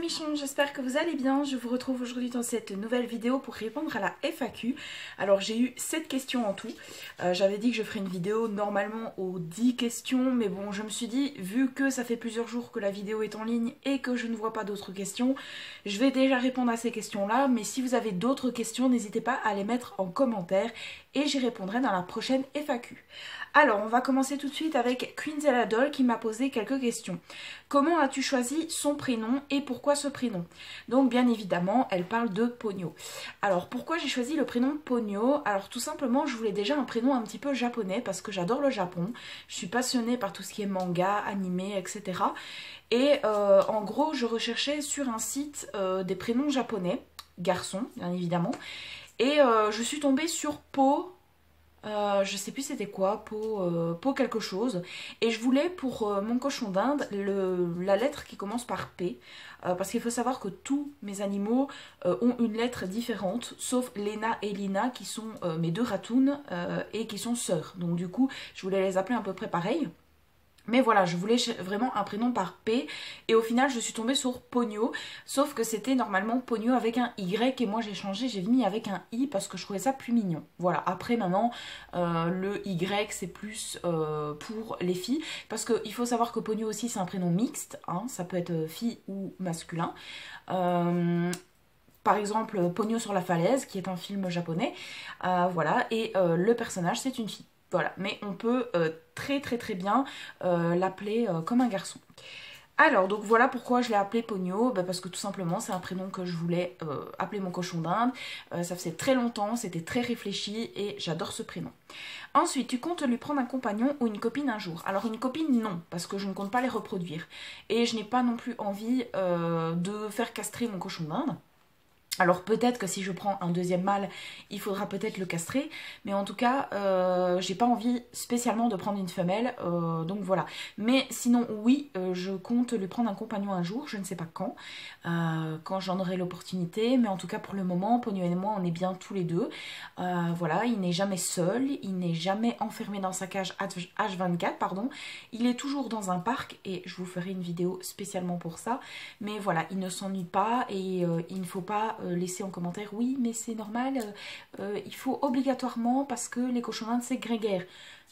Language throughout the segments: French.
Michon, j'espère que vous allez bien. Je vous retrouve aujourd'hui dans cette nouvelle vidéo pour répondre à la FAQ. Alors j'ai eu 7 questions en tout. J'avais dit que je ferais une vidéo normalement aux 10 questions, mais bon, je me suis dit, vu que ça fait plusieurs jours que la vidéo est en ligne et que je ne vois pas d'autres questions, je vais déjà répondre à ces questions-là, mais si vous avez d'autres questions, n'hésitez pas à les mettre en commentaire et j'y répondrai dans la prochaine FAQ. Alors, on va commencer tout de suite avec Queenzeladol qui m'a posé quelques questions. Comment as-tu choisi son prénom et pourquoi ce prénom? Donc, bien évidemment, elle parle de Ponyo. Alors, pourquoi j'ai choisi le prénom Ponyo? Alors, tout simplement, je voulais déjà un prénom un petit peu japonais parce que j'adore le Japon. Je suis passionnée par tout ce qui est manga, animé, etc. Et en gros, je recherchais sur un site des prénoms japonais, garçons, bien évidemment. Et je suis tombée sur Po. Je sais plus c'était quoi, Po quelque chose. Et je voulais pour mon cochon d'Inde la lettre qui commence par P. Parce qu'il faut savoir que tous mes animaux ont une lettre différente, sauf Lena et Lina qui sont mes deux ratounes et qui sont sœurs. Donc du coup, je voulais les appeler à peu près pareil. Mais voilà, je voulais vraiment un prénom par P et au final je suis tombée sur Ponyo, sauf que c'était normalement Ponyo avec un Y et moi j'ai changé, j'ai mis avec un I parce que je trouvais ça plus mignon. Voilà, après maintenant le Y c'est plus pour les filles parce qu'il faut savoir que Ponyo aussi c'est un prénom mixte, hein, ça peut être fille ou masculin. Par exemple Ponyo sur la falaise qui est un film japonais, voilà, et le personnage c'est une fille. Voilà, mais on peut très bien l'appeler comme un garçon. Alors, donc voilà pourquoi je l'ai appelé Ponyo, parce que tout simplement c'est un prénom que je voulais appeler mon cochon d'Inde. Ça faisait très longtemps, c'était très réfléchi et j'adore ce prénom. Ensuite, tu comptes lui prendre un compagnon ou une copine un jour? Alors une copine non, parce que je ne compte pas les reproduire. Et je n'ai pas non plus envie de faire castrer mon cochon d'Inde. Alors peut-être que si je prends un deuxième mâle, il faudra peut-être le castrer, mais en tout cas, j'ai pas envie spécialement de prendre une femelle, donc voilà. Mais sinon, oui, je compte lui prendre un compagnon un jour, je ne sais pas quand j'en aurai l'opportunité, mais en tout cas pour le moment, Ponyo et moi, on est bien tous les deux. Voilà, il n'est jamais seul, il n'est jamais enfermé dans sa cage H24, pardon. Il est toujours dans un parc et je vous ferai une vidéo spécialement pour ça, mais voilà, il ne s'ennuie pas et il ne faut pas laisser en commentaire oui mais c'est normal, il faut obligatoirement parce que les cochons d'Inde c'est grégaire.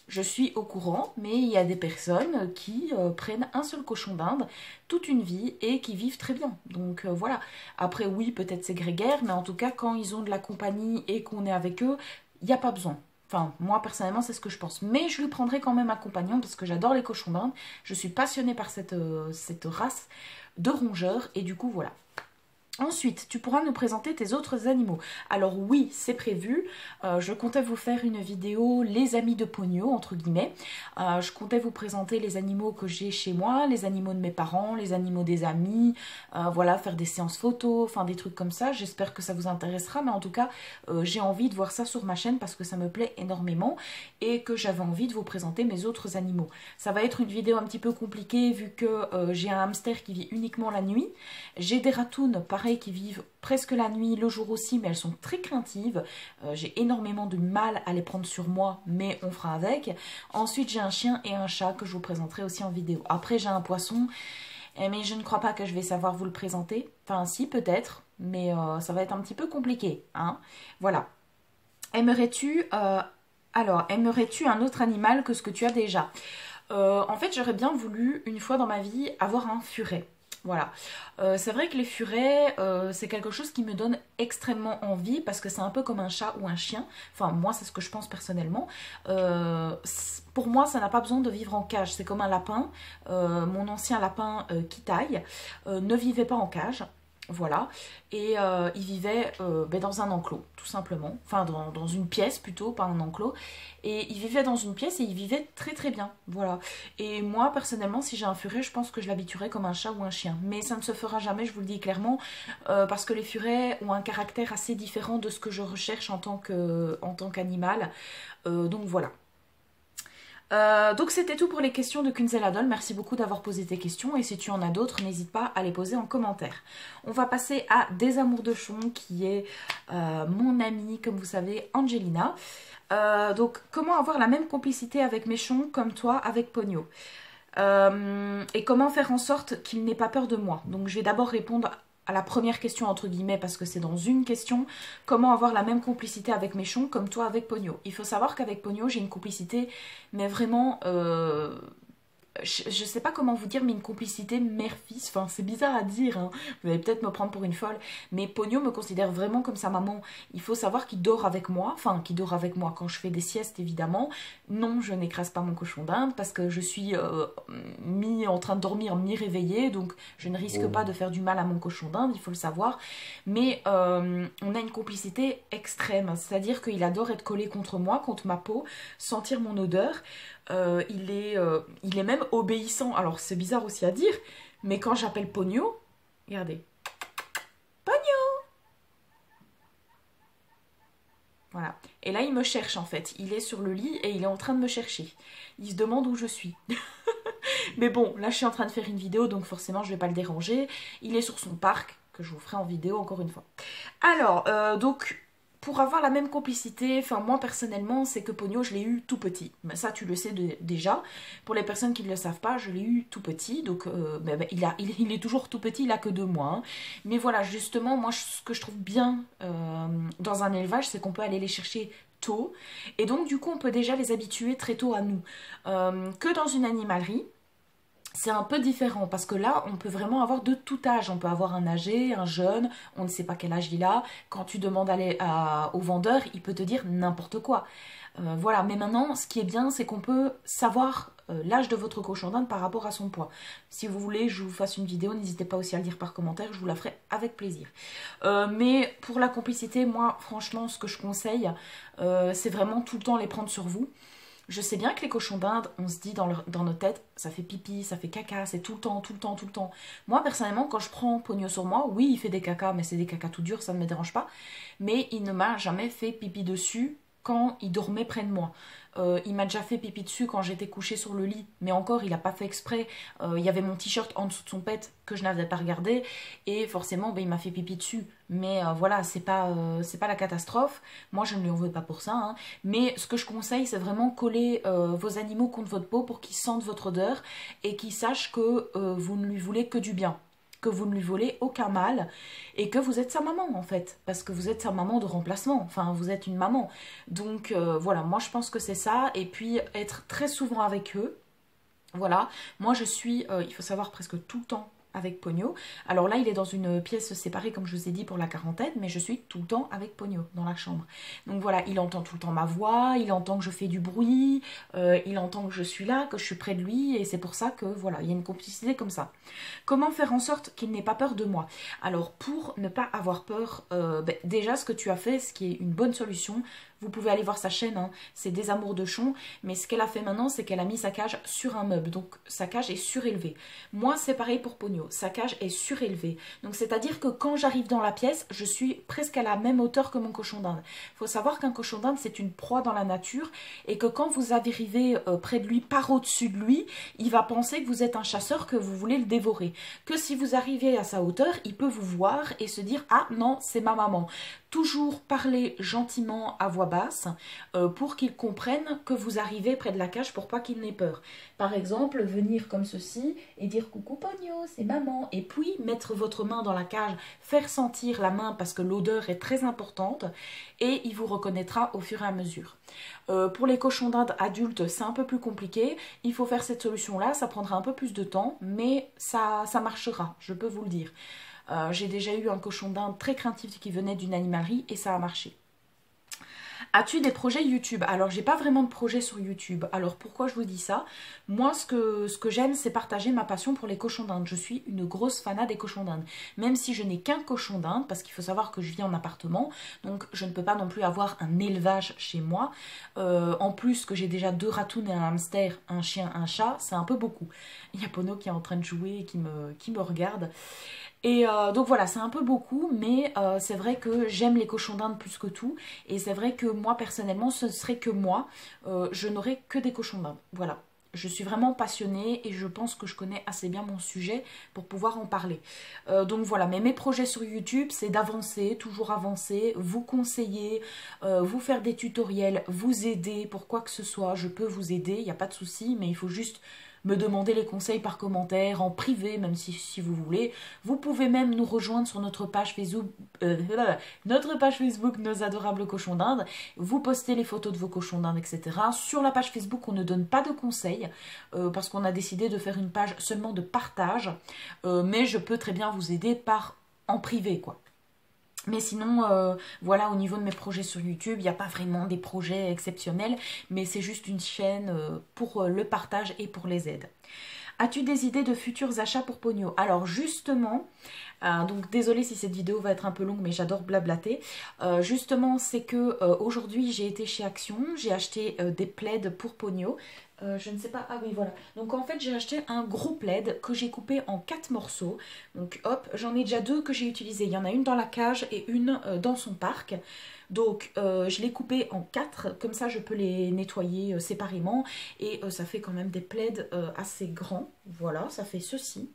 Je suis au courant, mais il y a des personnes qui prennent un seul cochon d'Inde toute une vie et qui vivent très bien. Donc voilà, après oui peut-être c'est grégaire, mais en tout cas quand ils ont de la compagnie et qu'on est avec eux, il n'y a pas besoin. Enfin, moi personnellement c'est ce que je pense, mais je lui prendrai quand même un compagnon parce que j'adore les cochons d'Inde, je suis passionnée par cette race de rongeurs et du coup voilà. Ensuite, tu pourras nous présenter tes autres animaux. Alors oui, c'est prévu. Je comptais vous faire une vidéo les amis de Ponyo, entre guillemets. Je comptais vous présenter les animaux que j'ai chez moi, les animaux de mes parents, les animaux des amis. Voilà, faire des séances photos, enfin des trucs comme ça. J'espère que ça vous intéressera, mais en tout cas, j'ai envie de voir ça sur ma chaîne parce que ça me plaît énormément et que j'avais envie de vous présenter mes autres animaux. Ça va être une vidéo un petit peu compliquée vu que j'ai un hamster qui vit uniquement la nuit. J'ai des ratounes, pareil, qui vivent presque la nuit, le jour aussi, mais elles sont très craintives. J'ai énormément de mal à les prendre sur moi, mais on fera avec. Ensuite, j'ai un chien et un chat que je vous présenterai aussi en vidéo. Après, j'ai un poisson, mais je ne crois pas que je vais savoir vous le présenter. Enfin, si, peut-être, mais ça va être un petit peu compliqué, hein. Voilà. Aimerais-tu un autre animal que ce que tu as déjà? En fait, j'aurais bien voulu, une fois dans ma vie, avoir un furet. Voilà, c'est vrai que les furets, c'est quelque chose qui me donne extrêmement envie parce que c'est un peu comme un chat ou un chien. Enfin, moi, c'est ce que je pense personnellement. Pour moi, ça n'a pas besoin de vivre en cage. C'est comme un lapin. Mon ancien lapin Kitaï ne vivait pas en cage. Voilà, et il vivait dans un enclos, tout simplement. Enfin, dans une pièce plutôt, pas un enclos. Et il vivait dans une pièce et il vivait très bien, voilà. Et moi, personnellement, si j'ai un furet, je pense que je l'habituerai comme un chat ou un chien. Mais ça ne se fera jamais, je vous le dis clairement, parce que les furets ont un caractère assez différent de ce que je recherche en tant qu'animal. Donc voilà. Donc c'était tout pour les questions de Queenzeladol. Merci beaucoup d'avoir posé tes questions et si tu en as d'autres, n'hésite pas à les poser en commentaire. On va passer à Des Amours de Chon qui est mon amie, comme vous savez, Angelina. Donc comment avoir la même complicité avec mes chons comme toi avec Ponyo? Et comment faire en sorte qu'il n'ait pas peur de moi. Donc je vais d'abord répondre à la première question entre guillemets parce que c'est dans une question, comment avoir la même complicité avec Méchon comme toi avec Pogno. Il faut savoir qu'avec Pogno j'ai une complicité mais vraiment je sais pas comment vous dire, mais une complicité mère-fils, enfin c'est bizarre à dire, hein. Vous allez peut-être me prendre pour une folle, mais Pogno me considère vraiment comme sa maman. Il faut savoir qu'il dort avec moi, enfin qu'il dort avec moi quand je fais des siestes évidemment. Non, je n'écrase pas mon cochon d'Inde parce que je suis mi en train de dormir, mi réveillée, donc je ne risque pas de faire du mal à mon cochon d'Inde, il faut le savoir. Mais on a une complicité extrême, c'est-à-dire qu'il adore être collé contre moi, contre ma peau, sentir mon odeur. Il est même obéissant. Alors c'est bizarre aussi à dire, mais quand j'appelle Pogno, regardez, Pogno, voilà. Et là il me cherche en fait. Il est sur le lit et il est en train de me chercher. Il se demande où je suis. Mais bon, là je suis en train de faire une vidéo, donc forcément je vais pas le déranger. Il est sur son parc que je vous ferai en vidéo encore une fois. Alors donc pour avoir la même complicité, enfin moi personnellement, c'est que Pogno, je l'ai eu tout petit. Mais ça, tu le sais déjà. Pour les personnes qui ne le savent pas, je l'ai eu tout petit. Donc il est toujours tout petit, il a que 2 mois. Hein. Mais voilà, justement, moi, ce que je trouve bien dans un élevage, c'est qu'on peut aller les chercher tôt. Et donc, du coup, on peut déjà les habituer très tôt à nous. Que dans une animalerie, c'est un peu différent parce que là, on peut vraiment avoir de tout âge. On peut avoir un âgé, un jeune, on ne sait pas quel âge il a. Quand tu demandes au vendeur, il peut te dire n'importe quoi. Voilà, mais maintenant, ce qui est bien, c'est qu'on peut savoir l'âge de votre cochon d'Inde par rapport à son poids. Si vous voulez, je vous fasse une vidéo, n'hésitez pas aussi à le dire par commentaire, je vous la ferai avec plaisir. Mais pour la complicité, moi, franchement, ce que je conseille, c'est vraiment tout le temps les prendre sur vous. Je sais bien que les cochons d'Inde, on se dit dans nos têtes, ça fait pipi, ça fait caca, c'est tout le temps, tout le temps, tout le temps. Moi, personnellement, quand je prends Pogno sur moi, oui, il fait des cacas, mais c'est des cacas tout durs, ça ne me dérange pas. Mais il ne m'a jamais fait pipi dessus quand il dormait près de moi. Il m'a déjà fait pipi dessus quand j'étais couchée sur le lit, mais encore, il n'a pas fait exprès. Il y avait mon t-shirt en dessous de son pet que je n'avais pas regardé, et forcément, il m'a fait pipi dessus. Mais voilà, c'est pas la catastrophe. Moi, je ne lui en veux pas pour ça. Hein. Mais ce que je conseille, c'est vraiment coller vos animaux contre votre peau pour qu'ils sentent votre odeur et qu'ils sachent que vous ne lui voulez que du bien, que vous ne lui voulez aucun mal et que vous êtes sa maman en fait, parce que vous êtes sa maman de remplacement, enfin vous êtes une maman. Donc voilà, moi je pense que c'est ça, et puis être très souvent avec eux. Voilà, moi je suis, il faut savoir, presque tout le temps avec Pogno. Alors là, il est dans une pièce séparée, comme je vous ai dit, pour la quarantaine, mais je suis tout le temps avec Pogno dans la chambre. Donc voilà, il entend tout le temps ma voix, il entend que je fais du bruit, il entend que je suis là, que je suis près de lui, et c'est pour ça que voilà, il y a une complicité comme ça. Comment faire en sorte qu'il n'ait pas peur de moi? Alors pour ne pas avoir peur, déjà ce que tu as fait, ce qui est une bonne solution, vous pouvez aller voir sa chaîne, hein, c'est Des Amours de Chon, mais ce qu'elle a fait maintenant, c'est qu'elle a mis sa cage sur un meuble, donc sa cage est surélevée. Moi, c'est pareil pour Pogno, sa cage est surélevée. Donc c'est-à-dire que quand j'arrive dans la pièce, je suis presque à la même hauteur que mon cochon d'Inde. Il faut savoir qu'un cochon d'Inde, c'est une proie dans la nature, et que quand vous arrivez près de lui, par au-dessus de lui, il va penser que vous êtes un chasseur, que vous voulez le dévorer. Que si vous arrivez à sa hauteur, il peut vous voir et se dire « Ah non, c'est ma maman ». Toujours parler gentiment à voix basse pour qu'il comprenne que vous arrivez près de la cage pour pas qu'il n'ait peur. Par exemple, venir comme ceci et dire coucou Pogno, c'est maman. Et puis mettre votre main dans la cage, faire sentir la main parce que l'odeur est très importante et il vous reconnaîtra au fur et à mesure. Pour les cochons d'Inde adultes, c'est un peu plus compliqué. Il faut faire cette solution-là, ça prendra un peu plus de temps, mais ça marchera, je peux vous le dire. J'ai déjà eu un cochon d'Inde très craintif qui venait d'une animalerie et ça a marché. As-tu des projets YouTube? Alors, j'ai pas vraiment de projet sur YouTube. Alors, pourquoi je vous dis ça? Moi, ce que j'aime, c'est partager ma passion pour les cochons d'Inde. Je suis une grosse fanat des cochons d'Inde. Même si je n'ai qu'un cochon d'Inde, parce qu'il faut savoir que je vis en appartement, donc je ne peux pas non plus avoir un élevage chez moi. En plus que j'ai déjà 2 ratounes et un hamster, un chien, un chat, c'est un peu beaucoup. Il y a Pono qui est en train de jouer et qui me regarde. Et donc voilà, c'est un peu beaucoup, mais c'est vrai que j'aime les cochons d'Inde plus que tout. Et c'est vrai que moi, personnellement, ce serait que moi, je n'aurais que des cochons d'Inde. Voilà, je suis vraiment passionnée et je pense que je connais assez bien mon sujet pour pouvoir en parler. Donc voilà, mais mes projets sur YouTube, c'est d'avancer, toujours avancer, vous conseiller, vous faire des tutoriels, vous aider pour quoi que ce soit. Je peux vous aider, il n'y a pas de souci, mais il faut juste me demander les conseils par commentaire, en privé, même si vous voulez. Vous pouvez même nous rejoindre sur notre page Facebook, Nos Adorables Cochons d'Inde. Vous postez les photos de vos cochons d'Inde, etc. Sur la page Facebook, on ne donne pas de conseils, parce qu'on a décidé de faire une page seulement de partage. Mais je peux très bien vous aider en privé, quoi. Mais sinon, voilà, au niveau de mes projets sur YouTube, il n'y a pas vraiment des projets exceptionnels, mais c'est juste une chaîne pour le partage et pour les aides. As-tu des idées de futurs achats pour Pogno? Alors justement, donc désolée si cette vidéo va être un peu longue, mais j'adore blablater. Justement, c'est que aujourd'hui j'ai été chez Action, j'ai acheté des plaids pour Pogno. Je ne sais pas, ah oui voilà. Donc en fait j'ai acheté un gros plaid que j'ai coupé en 4 morceaux. Donc hop, j'en ai déjà 2 que j'ai utilisées. Il y en a une dans la cage et une dans son parc. Donc je l'ai coupé en 4, comme ça je peux les nettoyer séparément. Et ça fait quand même des plaids assez grands. Voilà, ça fait ceci.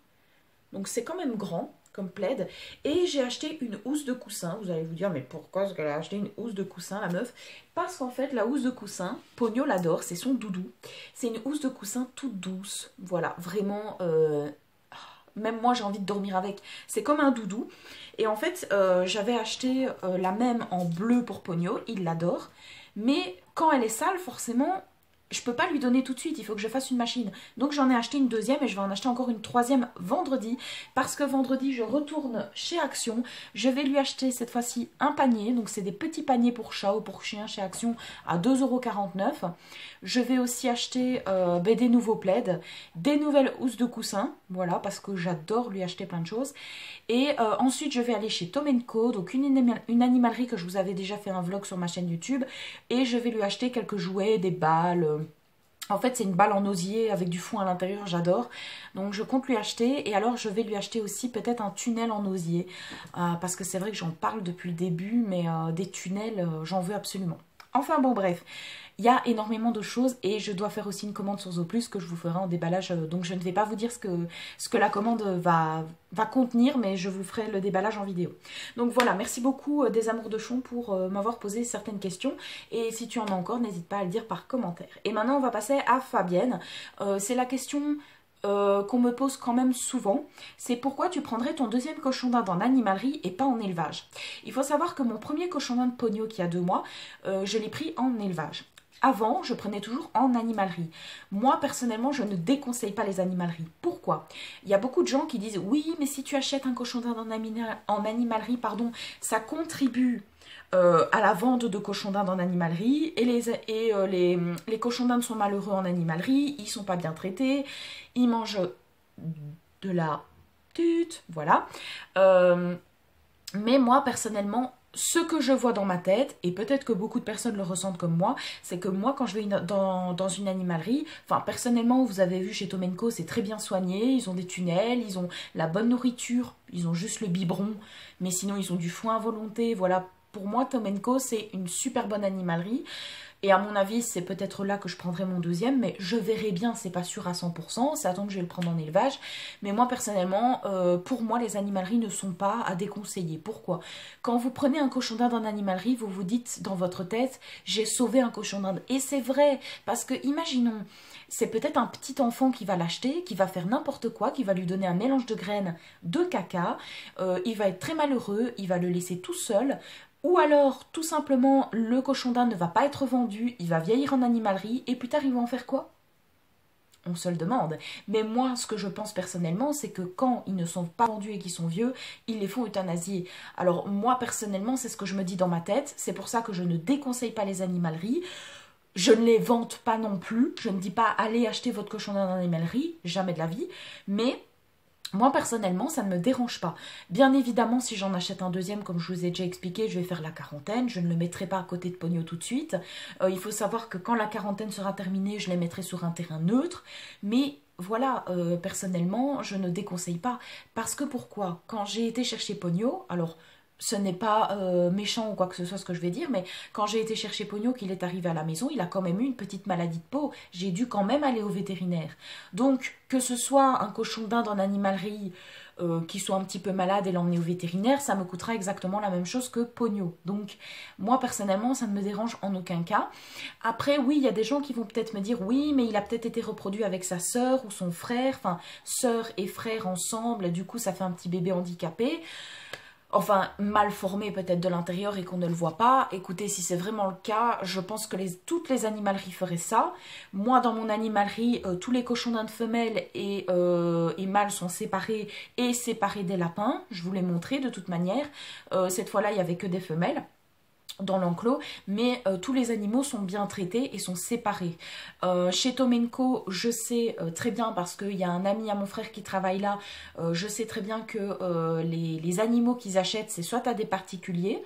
Donc c'est quand même grand comme plaid. Et j'ai acheté une housse de coussin. Vous allez vous dire, mais pourquoi est-ce qu'elle a acheté une housse de coussin, la meuf? Parce qu'en fait, la housse de coussin, Pogno l'adore, c'est son doudou. C'est une housse de coussin toute douce. Voilà, vraiment... même moi, j'ai envie de dormir avec. C'est comme un doudou. Et en fait, j'avais acheté la même en bleu pour Pogno. Il l'adore. Mais quand elle est sale, forcément... je peux pas lui donner tout de suite, il faut que je fasse une machine. Donc j'en ai acheté une deuxième et je vais en acheter encore une troisième vendredi. Parce que vendredi, je retourne chez Action. Je vais lui acheter cette fois-ci un panier. Donc c'est des petits paniers pour chat ou pour chien chez Action à 2,49 €. Je vais aussi acheter des nouveaux plaids, des nouvelles housses de coussin. Voilà, parce que j'adore lui acheter plein de choses. Et ensuite, je vais aller chez Tom Co, donc une animalerie que je vous avais déjà fait un vlog sur ma chaîne YouTube. Et je vais lui acheter quelques jouets, des balles. En fait, c'est une balle en osier avec du fond à l'intérieur, j'adore. Donc, je compte lui acheter. Et alors, je vais lui acheter aussi peut-être un tunnel en osier. Parce que c'est vrai que j'en parle depuis le début, mais des tunnels, j'en veux absolument. Enfin, bon, bref. Il y a énormément de choses et je dois faire aussi une commande sur Zooplus que je vous ferai en déballage. Donc, je ne vais pas vous dire ce que la commande va contenir, mais je vous ferai le déballage en vidéo. Donc, voilà. Merci beaucoup des amours de chon pour m'avoir posé certaines questions. Et si tu en as encore, n'hésite pas à le dire par commentaire. Et maintenant, on va passer à Fabienne. C'est la question... qu'on me pose quand même souvent, c'est pourquoi tu prendrais ton deuxième cochon d'Inde en animalerie et pas en élevage. Il faut savoir que mon premier cochon d'Inde Pogno qui a 2 mois, je l'ai pris en élevage. Avant, je prenais toujours en animalerie. Moi, personnellement, je ne déconseille pas les animaleries. Pourquoi? Il y a beaucoup de gens qui disent « Oui, mais si tu achètes un cochon d'Inde en animalerie, pardon, ça contribue à la vente de cochons d'Inde en animalerie et les cochons d'Inde sont malheureux en animalerie, ils sont pas bien traités, ils mangent de la tute, voilà. Mais moi, personnellement, ce que je vois dans ma tête, et peut-être que beaucoup de personnes le ressentent comme moi, c'est que moi, quand je vais dans une animalerie, enfin, personnellement, vous avez vu chez Tom Co, c'est très bien soigné, ils ont des tunnels, ils ont la bonne nourriture, ils ont juste le biberon, mais sinon, ils ont du foin à volonté, voilà. Pour moi, Tom Co, c'est une super bonne animalerie. Et à mon avis, c'est peut-être là que je prendrai mon deuxième, mais je verrai bien, c'est pas sûr à 100%, c'est à temps que je vais le prendre en élevage. Mais moi, personnellement, pour moi, les animaleries ne sont pas à déconseiller. Pourquoi? Quand vous prenez un cochon d'Inde en animalerie, vous vous dites dans votre tête, j'ai sauvé un cochon d'Inde. Et c'est vrai, parce que imaginons, c'est peut-être un petit enfant qui va l'acheter, qui va faire n'importe quoi, qui va lui donner un mélange de graines de caca, il va être très malheureux, il va le laisser tout seul. Ou alors, tout simplement, le cochon d'Inde ne va pas être vendu, il va vieillir en animalerie, et plus tard, ils vont en faire quoi? On se le demande. Mais moi, ce que je pense personnellement, c'est que quand ils ne sont pas vendus et qu'ils sont vieux, ils les font euthanasier. Alors moi, personnellement, c'est ce que je me dis dans ma tête. C'est pour ça que je ne déconseille pas les animaleries. Je ne les vante pas non plus. Je ne dis pas, allez acheter votre cochon d'Inde en animalerie, jamais de la vie. Mais... moi, personnellement, ça ne me dérange pas. Bien évidemment, si j'en achète un deuxième, comme je vous ai déjà expliqué, je vais faire la quarantaine. Je ne le mettrai pas à côté de Pogno tout de suite. Il faut savoir que quand la quarantaine sera terminée, je les mettrai sur un terrain neutre. Mais voilà, personnellement, je ne déconseille pas. Parce que pourquoi? Quand j'ai été chercher Pogno, alors... ce n'est pas méchant ou quoi que ce soit ce que je vais dire, mais quand j'ai été chercher Pogno, qu'il est arrivé à la maison, il a quand même eu une petite maladie de peau. J'ai dû quand même aller au vétérinaire. Donc, que ce soit un cochon d'Inde en animalerie qui soit un petit peu malade et l'emmener au vétérinaire, ça me coûtera exactement la même chose que Pogno. Donc, moi, personnellement, ça ne me dérange en aucun cas. Après, oui, il y a des gens qui vont peut-être me dire, oui, mais il a peut-être été reproduit avec sa sœur ou son frère, enfin, sœur et frère ensemble, du coup, ça fait un petit bébé handicapé. Enfin, mal formé peut-être de l'intérieur et qu'on ne le voit pas. Écoutez, si c'est vraiment le cas, je pense que toutes les animaleries feraient ça. Moi, dans mon animalerie, tous les cochons d'Inde femelles et mâles sont séparés et séparés des lapins. Je vous l'ai montré de toute manière. Cette fois-là, il n'y avait que des femelles dans l'enclos, mais tous les animaux sont bien traités et sont séparés. Chez Tomenko, je sais très bien, parce qu'il y a un ami à mon frère qui travaille là, je sais très bien que les animaux qu'ils achètent, c'est soit à des particuliers,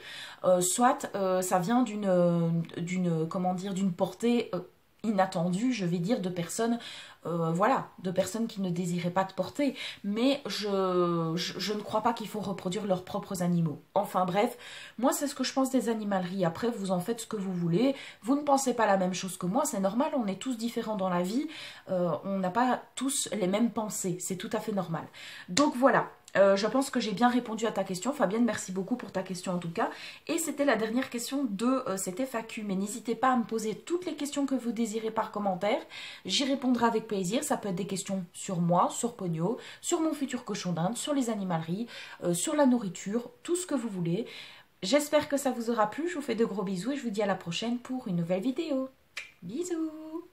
soit ça vient comment dire, d'une portée inattendue, je vais dire, de personnes, voilà, de personnes qui ne désiraient pas de porter. Mais je ne crois pas qu'il faut reproduire leurs propres animaux. Enfin bref, moi c'est ce que je pense des animaleries. Après, vous en faites ce que vous voulez. Vous ne pensez pas la même chose que moi, c'est normal, on est tous différents dans la vie. On n'a pas tous les mêmes pensées, c'est tout à fait normal. Donc voilà. Je pense que j'ai bien répondu à ta question. Fabienne, merci beaucoup pour ta question en tout cas. Et c'était la dernière question de cette FAQ. Mais n'hésitez pas à me poser toutes les questions que vous désirez par commentaire. J'y répondrai avec plaisir. Ça peut être des questions sur moi, sur Pogno, sur mon futur cochon d'Inde, sur les animaleries, sur la nourriture, tout ce que vous voulez. J'espère que ça vous aura plu. Je vous fais de gros bisous et je vous dis à la prochaine pour une nouvelle vidéo. Bisous!